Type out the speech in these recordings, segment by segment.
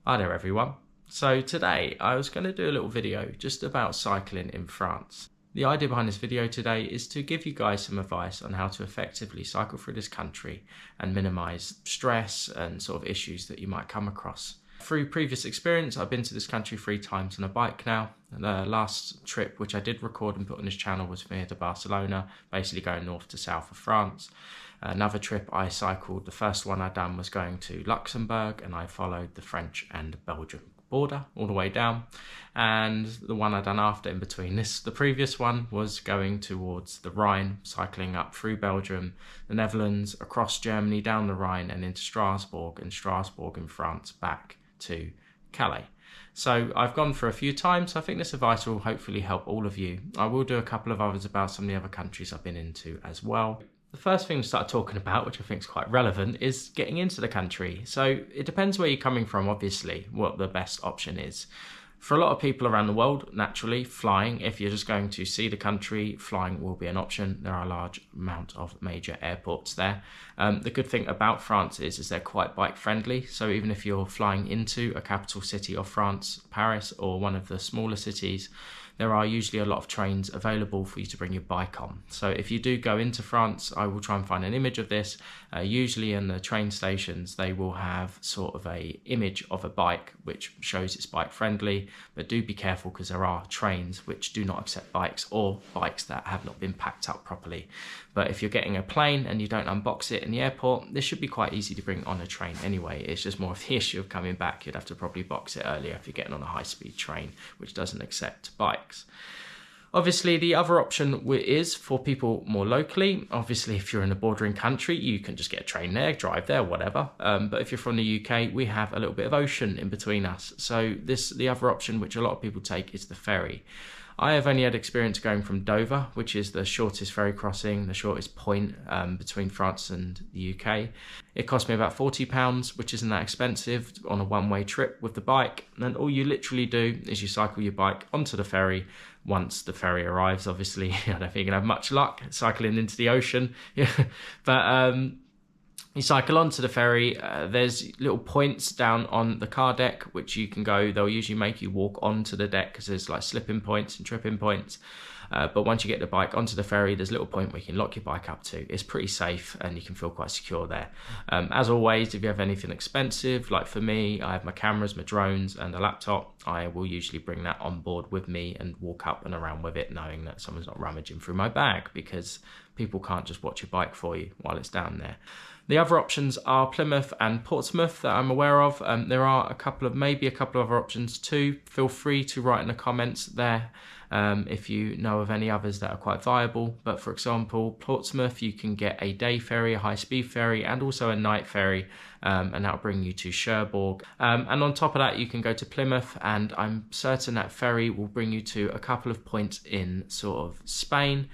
Hi there everyone. So today I was going to do a little video just about cycling in France. The idea behind this video today is to give you guys some advice on how to effectively cycle through this country and minimise stress and sort of issues that you might come across. Through previous experience, I've been to this country 3 times on a bike now. The last trip which I did record and put on this channel was from here to Barcelona, basically going north to south of France. Another trip I cycled, the first one I done was going to Luxembourg, and I followed the French and Belgian border all the way down. And the one I done after in between this, the previous one, was going towards the Rhine, cycling up through Belgium, the Netherlands, across Germany, down the Rhine and into Strasbourg, and Strasbourg in France back to Calais. So I've gone for a few times. I think this advice will hopefully help all of you. I will do a couple of others about some of the other countries I've been into as well. The first thing to start talking about, which I think is quite relevant, is getting into the country. So it depends where you're coming from, obviously, what the best option is. For a lot of people around the world, naturally, flying, if you're just going to see the country, flying will be an option. There are a large amount of major airports there. The good thing about France is they're quite bike friendly. So even if you're flying into a capital city of France, Paris, or one of the smaller cities, there are usually a lot of trains available for you to bring your bike on. So if you do go into France, I will try and find an image of this. Usually in the train stations, they will have sort of a image of a bike which shows it's bike friendly, but do be careful because there are trains which do not accept bikes or bikes that have not been packed up properly. But if you're getting a plane and you don't unbox it in the airport, this should be quite easy to bring on a train anyway. It's just more of the issue of coming back. You'd have to probably box it earlier if you're getting on a high-speed train, which doesn't accept bikes. Obviously, the other option is for people more locally. Obviously, if you're in a bordering country, you can just get a train there, drive there, whatever. But if you're from the UK, we have a little bit of ocean in between us. So the other option, which a lot of people take, is the ferry. I have only had experience going from Dover, which is the shortest ferry crossing, the shortest point between France and the UK. It cost me about £40, which isn't that expensive, on a one-way trip with the bike. And all you literally do is you cycle your bike onto the ferry. Once the ferry arrives, obviously, I don't think you're gonna have much luck cycling into the ocean. But you cycle onto the ferry. There's little points down on the car deck which you can go. They'll usually make you walk onto the deck because there's like slipping points and tripping points. But once you get the bike onto the ferry, there's a little point where you can lock your bike up to. It's pretty safe and you can feel quite secure there. As always, if you have anything expensive, like for me, I have my cameras, my drones and a laptop, I will usually bring that on board with me and walk up and around with it, knowing that someone's not rummaging through my bag, because people can't just watch your bike for you while it's down there. The other options are Plymouth and Portsmouth that I'm aware of. There are maybe a couple of other options too. Feel free to write in the comments there if you know of any others that are quite viable. But for example, Portsmouth, you can get a day ferry, a high-speed ferry, and also a night ferry, and that'll bring you to Cherbourg. And on top of that, you can go to Plymouth, and I'm certain that ferry will bring you to a couple of points in sort of Spain,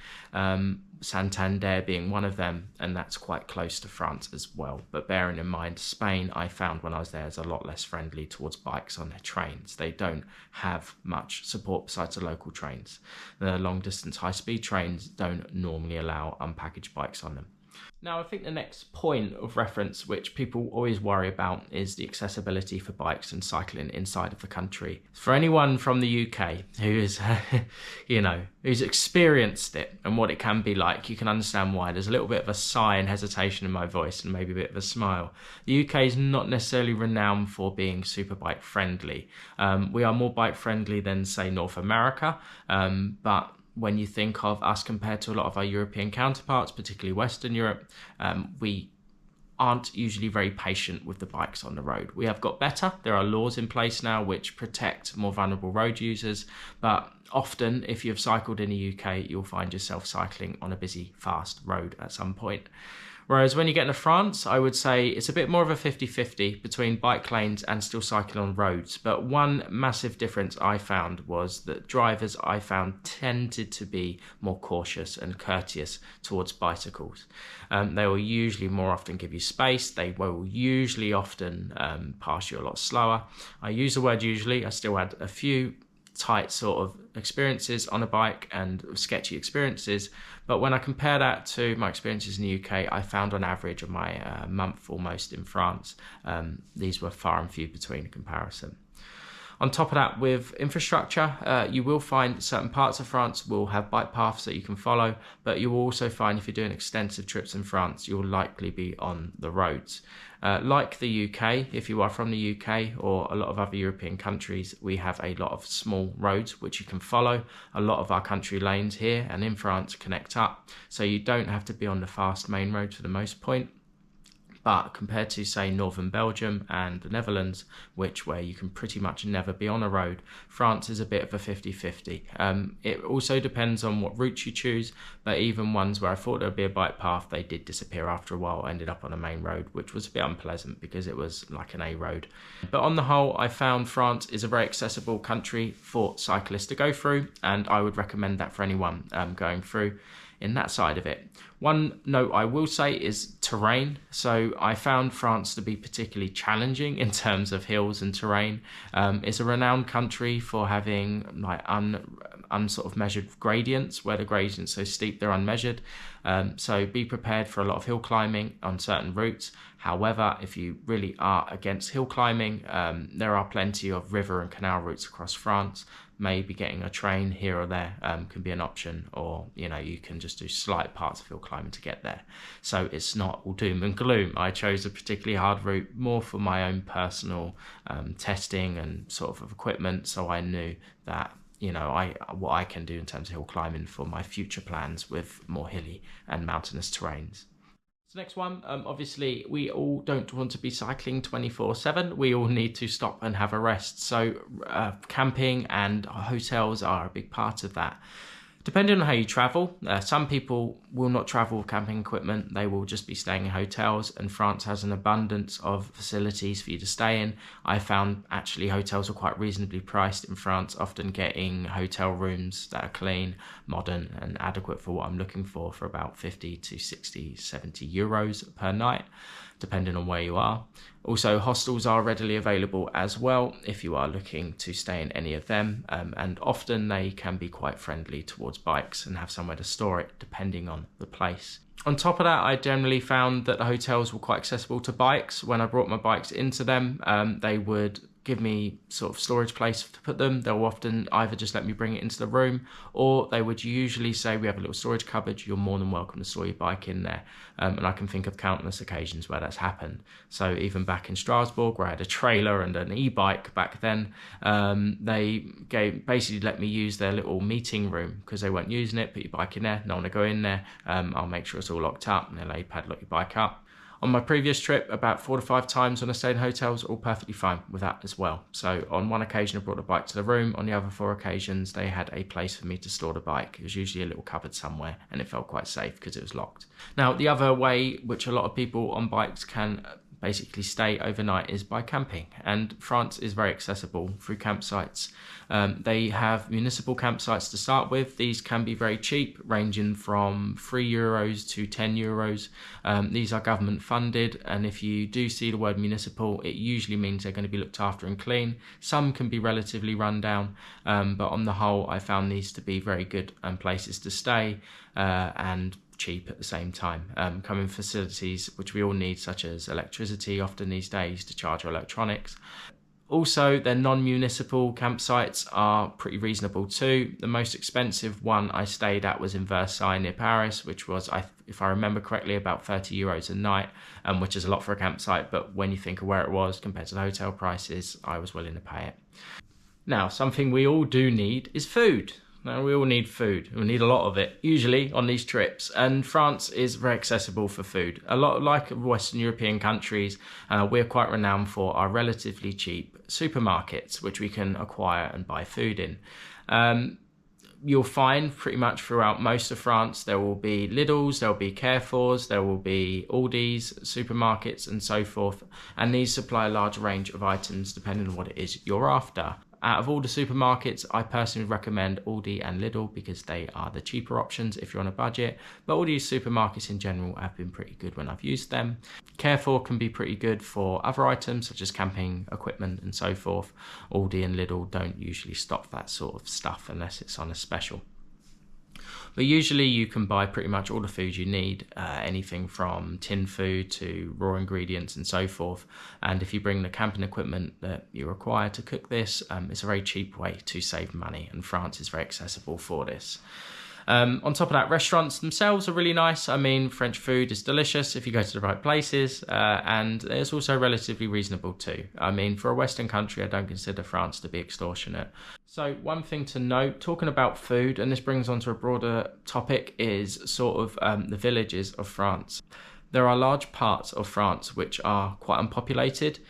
Santander being one of them, and that's quite close to France as well. But bearing in mind, Spain, I found when I was there, is a lot less friendly towards bikes on their trains. They don't have much support besides the local trains. The long distance high speed trains don't normally allow unpackaged bikes on them. Now, I think the next point of reference which people always worry about is the accessibility for bikes and cycling inside of the country. For anyone from the UK who is, who's experienced it and what it can be like, you can understand why. There's a little bit of a sigh and hesitation in my voice and maybe a bit of a smile. The UK is not necessarily renowned for being super bike friendly. We are more bike friendly than, say, North America, but when you think of us compared to a lot of our European counterparts, particularly Western Europe, we aren't usually very patient with the bikes on the road. We have got better. There are laws in place now which protect more vulnerable road users, but often if you've cycled in the UK, you'll find yourself cycling on a busy, fast road at some point. Whereas when you get into France, I would say it's a bit more of a 50-50 between bike lanes and still cycling on roads. But one massive difference I found was that drivers, I found, tended to be more cautious and courteous towards bicycles. They will usually more often give you space. They will usually often pass you a lot slower. I use the word usually. I still had a few tight sort of experiences on a bike and sketchy experiences. But when I compare that to my experiences in the UK, I found on average of my month almost in France, these were far and few between in comparison. On top of that, with infrastructure, you will find certain parts of France will have bike paths that you can follow, but you will also find if you're doing extensive trips in France, you'll likely be on the roads. Like the UK, if you are from the UK or a lot of other European countries, we have a lot of small roads which you can follow. A lot of our country lanes here and in France connect up, so you don't have to be on the fast main roads for the most point. But compared to, say, northern Belgium and the Netherlands, where you can pretty much never be on a road, France is a bit of a 50-50. It also depends on what route you choose, but even ones where I thought there would be a bike path, they did disappear after a while. I ended up on a main road, which was a bit unpleasant because it was like an A road. But on the whole, I found France is a very accessible country for cyclists to go through, and I would recommend that for anyone going through in that side of it. One note I will say is terrain. So I found France to be particularly challenging in terms of hills and terrain. It's a renowned country for having like sort of measured gradients, where the gradients are so steep they're unmeasured. So be prepared for a lot of hill climbing on certain routes. However, if you really are against hill climbing, there are plenty of river and canal routes across France. Maybe getting a train here or there can be an option, or you can just do slight parts of hill climbing to get there. So it's not all doom and gloom. I chose a particularly hard route more for my own personal testing and sort of equipment, so I knew that what I can do in terms of hill climbing for my future plans with more hilly and mountainous terrains. So next one, obviously we all don't want to be cycling 24/7. We all need to stop and have a rest. So camping and hotels are a big part of that. Depending on how you travel, some people will not travel with camping equipment. They will just be staying in hotels, and France has an abundance of facilities for you to stay in. I found actually hotels are quite reasonably priced in France, often getting hotel rooms that are clean, modern and adequate for what I'm looking for about 50 to 60, 70 euros per night, depending on where you are. Also, hostels are readily available as well if you are looking to stay in any of them, and often they can be quite friendly towards bikes and have somewhere to store it depending on the place. On top of that, I generally found that the hotels were quite accessible to bikes. When I brought my bikes into them, they would give me sort of storage place to put them. They'll often either just let me bring it into the room, or they would usually say, we have a little storage cupboard, you're more than welcome to store your bike in there. And I can think of countless occasions where that's happened. So even back in Strasbourg, where I had a trailer and an e-bike back then, they basically let me use their little meeting room because they weren't using it. Put your bike in there, no one will go in there. I'll make sure it's all locked up, and they'll padlock your bike up. On my previous trip, about 4 to 5 times when I stayed in hotels, all perfectly fine with that as well. So on one occasion, I brought the bike to the room. On the other 4 occasions, they had a place for me to store the bike. It was usually a little cupboard somewhere, and it felt quite safe because it was locked. Now, the other way which a lot of people on bikes can basically stay overnight is by camping, and France is very accessible through campsites. They have municipal campsites to start with. These can be very cheap, ranging from €3 to €10. These are government funded, and if you do see the word municipal, it usually means they're going to be looked after and clean. Some can be relatively run down, but on the whole I found these to be very good places to stay and cheap at the same time. Come in facilities which we all need, such as electricity often these days to charge our electronics. Also, their non-municipal campsites are pretty reasonable too. The most expensive one I stayed at was in Versailles near Paris, which was, if I remember correctly, about €30 a night, which is a lot for a campsite, but when you think of where it was compared to the hotel prices, I was willing to pay it. Now, something we all do need is food. Now, we all need food. We need a lot of it, usually on these trips. And France is very accessible for food. A lot like Western European countries, we're quite renowned for our relatively cheap supermarkets, which we can acquire and buy food in. You'll find pretty much throughout most of France, there will be Lidl's, there will be Carrefour's, there will be Aldi's, supermarkets and so forth. And these supply a large range of items depending on what it is you're after. Out of all the supermarkets, I personally recommend Aldi and Lidl because they are the cheaper options if you're on a budget. But all these supermarkets in general have been pretty good when I've used them. Carrefour can be pretty good for other items such as camping equipment and so forth. Aldi and Lidl don't usually stock that sort of stuff unless it's on a special. But usually you can buy pretty much all the food you need, anything from tin food to raw ingredients and so forth. And if you bring the camping equipment that you require to cook this, it's a very cheap way to save money, and France is very accessible for this. On top of that, restaurants themselves are really nice. I mean, French food is delicious if you go to the right places, and it's also relatively reasonable too. I mean, for a Western country, I don't consider France to be extortionate. So one thing to note, talking about food, and this brings on to a broader topic, is sort of the villages of France. There are large parts of France which are quite unpopulated.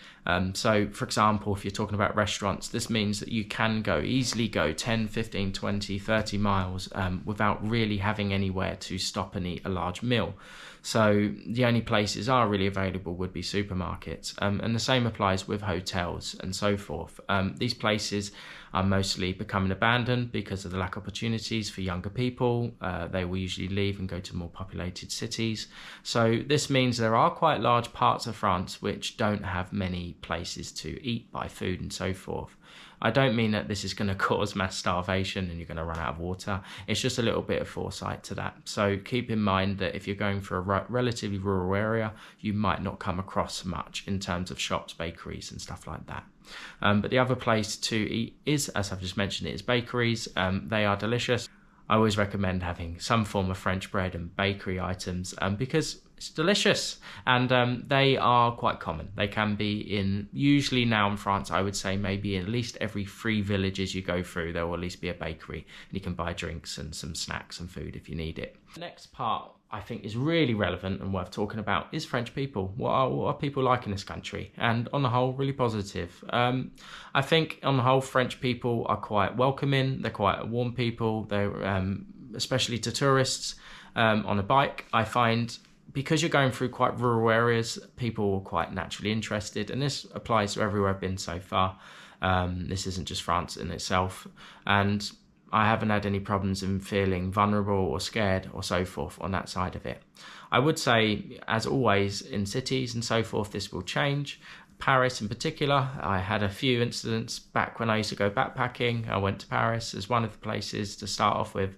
So, for example, if you're talking about restaurants, this means that you can easily go 10, 15, 20, 30 miles without really having anywhere to stop and eat a large meal. So the only places are really available would be supermarkets. And the same applies with hotels and so forth. These places are mostly becoming abandoned because of the lack of opportunities for younger people. They will usually leave and go to more populated cities. So this means there are quite large parts of France which don't have many places to eat, buy food and so forth. I don't mean that this is going to cause mass starvation and you're going to run out of water. It's just a little bit of foresight to that. So keep in mind that if you're going for a relatively rural area, you might not come across much in terms of shops, bakeries and stuff like that. But the other place to eat is, as I've just mentioned, is bakeries. They are delicious. I always recommend having some form of French bread and bakery items because it's delicious, and they are quite common. They can be usually now in France, I would say maybe in at least every 3 villages you go through, there will at least be a bakery, and you can buy drinks and some snacks and food if you need it. The next part I think is really relevant and worth talking about is French people. What are people like in this country? And on the whole, really positive. I think on the whole, French people are quite welcoming. They're quite warm people. They're especially to tourists on a bike. I find because you're going through quite rural areas, people are quite naturally interested, and this applies to everywhere I've been so far. This isn't just France in itself, and I haven't had any problems in feeling vulnerable or scared or so forth on that side of it. I would say, as always in cities and so forth, this will change. Paris in particular, I had a few incidents back when I used to go backpacking. I went to Paris as one of the places to start off with.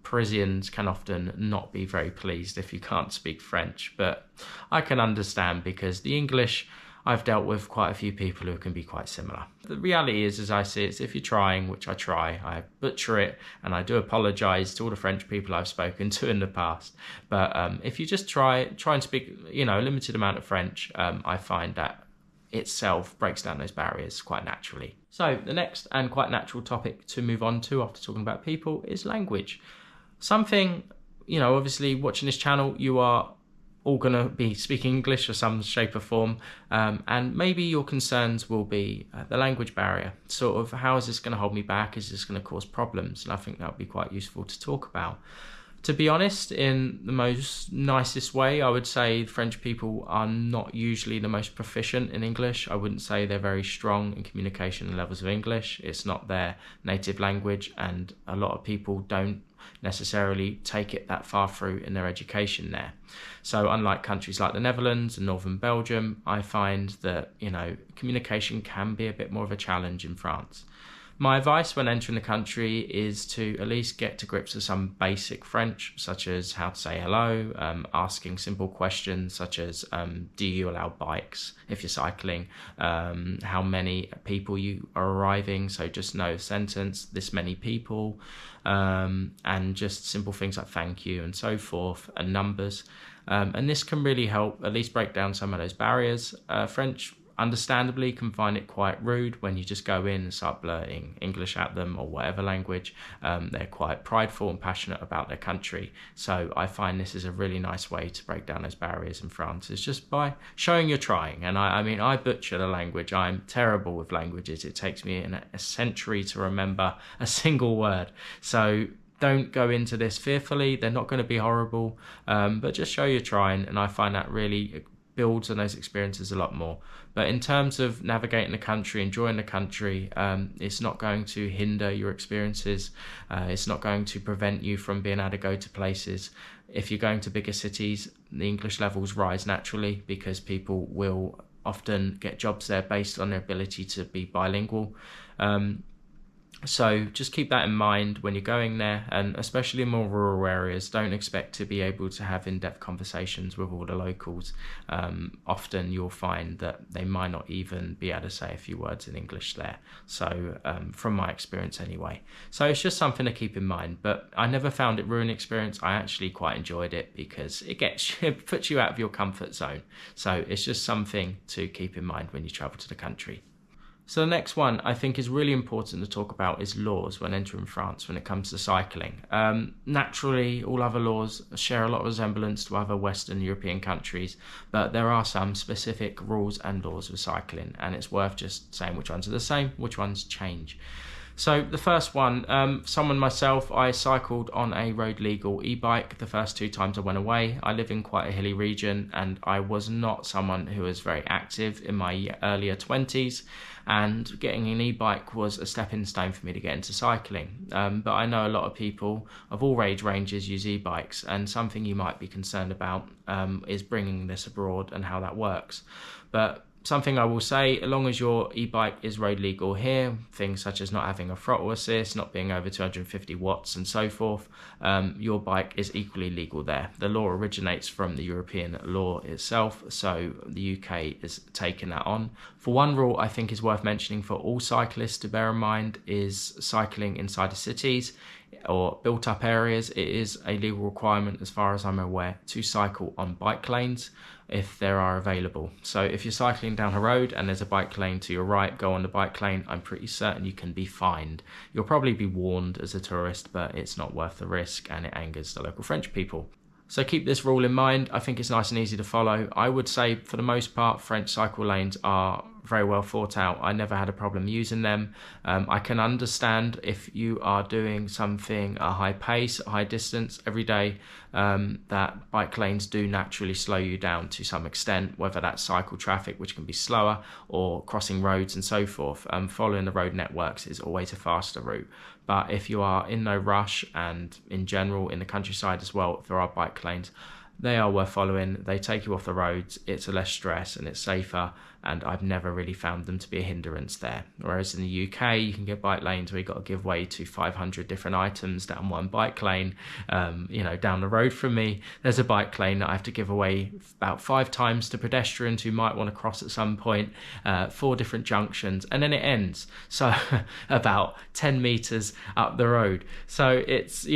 Parisians can often not be very pleased if you can't speak French, but I can understand because the English, I've dealt with quite a few people who can be quite similar. The reality is, as I see it, if you're trying, which I try, I butcher it, and I do apologise to all the French people I've spoken to in the past. But if you just try and speak, a limited amount of French, I find that itself breaks down those barriers quite naturally. So the next and quite natural topic to move on to after talking about people is language. Something, obviously watching this channel, you are all going to be speaking English or some shape or form, and maybe your concerns will be the language barrier. Sort of, how is this going to hold me back? Is this going to cause problems? And I think that would be quite useful to talk about. To be honest, in the most nicest way, I would say French people are not usually the most proficient in English. I wouldn't say they're very strong in communication and levels of English. It's not their native language, and a lot of people don't necessarily take it that far through in their education there. So unlike countries like the Netherlands and northern Belgium, I find that, communication can be a bit more of a challenge in France. My advice when entering the country is to at least get to grips with some basic French, such as how to say hello, asking simple questions such as do you allow bikes if you're cycling, how many people you are arriving, so just know the sentence, this many people, and just simple things like thank you and so forth, and numbers. And this can really help at least break down some of those barriers. French understandably can find it quite rude when you just go in and start blurting English at them or whatever language. They're quite prideful and passionate about their country. So I find this is a really nice way to break down those barriers in France. It's just by showing you're trying. And I butcher the language. I'm terrible with languages. It takes me a century to remember a single word. So don't go into this fearfully. They're not going to be horrible, but just show you're trying. And I find that really builds on those experiences a lot more. But in terms of navigating the country, enjoying the country, it's not going to hinder your experiences. It's not going to prevent you from being able to go to places. If you're going to bigger cities, the English levels rise naturally because people will often get jobs there based on their ability to be bilingual. So just keep that in mind when you're going there, and especially in more rural areas, don't expect to be able to have in-depth conversations with all the locals. Often you'll find that they might not even be able to say a few words in English there. So from my experience anyway. So it's just something to keep in mind, but I never found it ruin experience. I actually quite enjoyed it because it puts you out of your comfort zone. So it's just something to keep in mind when you travel to the country. So the next one I think is really important to talk about is laws when entering France when it comes to cycling. Naturally, all other laws share a lot of resemblance to other Western European countries, but there are some specific rules and laws with cycling, and it's worth just saying which ones are the same, which ones change. So the first one, someone myself, I cycled on a road legal e-bike the first 2 times I went away. I live in quite a hilly region and I was not someone who was very active in my earlier 20s, and getting an e-bike was a stepping stone for me to get into cycling. But I know a lot of people of all age ranges use e-bikes, and something you might be concerned about is bringing this abroad and how that works. But something I will say, as long as your e-bike is road legal here, things such as not having a throttle assist, not being over 250 watts and so forth, your bike is equally legal there. The law originates from the European law itself, so the UK is taking that on. For one rule I think is worth mentioning for all cyclists to bear in mind is cycling inside the cities or built up areas. It is a legal requirement, as far as I'm aware, to cycle on bike lanes if there are available. So if you're cycling down a road and there's a bike lane to your right, go on the bike lane. I'm pretty certain you can be fined. You'll probably be warned as a tourist, but it's not worth the risk and it angers the local French people. So keep this rule in mind. I think it's nice and easy to follow. I would say for the most part, French cycle lanes are very well thought out. I never had a problem using them. I can understand if you are doing something at a high pace, at high distance every day, that bike lanes do naturally slow you down to some extent, whether that's cycle traffic, which can be slower, or crossing roads and so forth. Following the road networks is always a faster route. But if you are in no rush, and in general in the countryside as well, if there are bike lanes, they are worth following. They take you off the roads, it's a less stress and it's safer, and I've never really found them to be a hindrance there. Whereas in the UK, you can get bike lanes where you've got to give way to 500 different items down one bike lane. Down the road from me, there's a bike lane that I have to give away about 5 times to pedestrians who might want to cross at some point, 4 different junctions, and then it ends. So about 10 meters up the road. So it's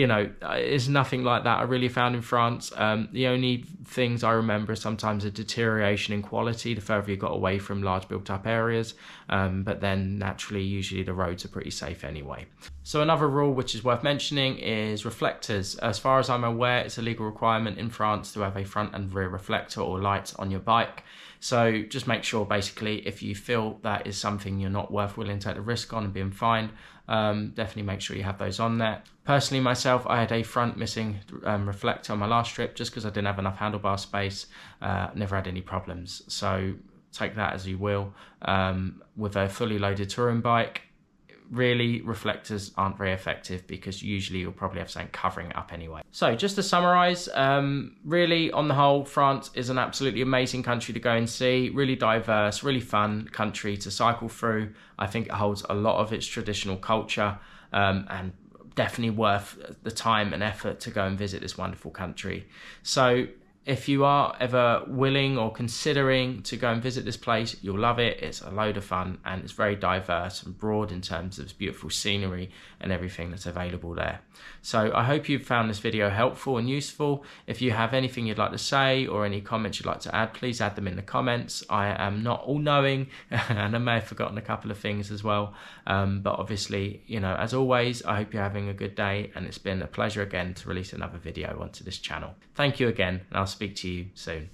nothing like that I really found in France. The only things I remember is sometimes a deterioration in quality the further you got away from large built up areas, but then naturally usually the roads are pretty safe anyway. So another rule which is worth mentioning is reflectors. As far as I'm aware, it's a legal requirement in France to have a front and rear reflector or lights on your bike. So just make sure, basically, if you feel that is something you're not willing to take the risk on and being fined, definitely make sure you have those on there. Personally myself, I had a front missing reflector on my last trip just because I didn't have enough handlebar space. Never had any problems. So take that as you will. With a fully loaded touring bike, really reflectors aren't very effective because usually you'll probably have something covering it up anyway. So just to summarize, really on the whole, France is an absolutely amazing country to go and see. Really diverse, really fun country to cycle through. I think it holds a lot of its traditional culture, and definitely worth the time and effort to go and visit this wonderful country. So if you are ever willing or considering to go and visit this place, you'll love it. It's a load of fun and it's very diverse and broad in terms of its beautiful scenery and everything that's available there. So I hope you've found this video helpful and useful. If you have anything you'd like to say or any comments you'd like to add, please add them in the comments. I am not all-knowing and I may have forgotten a couple of things as well. But obviously, as always, I hope you're having a good day, and it's been a pleasure again to release another video onto this channel. Thank you again, and I'll speak to you soon.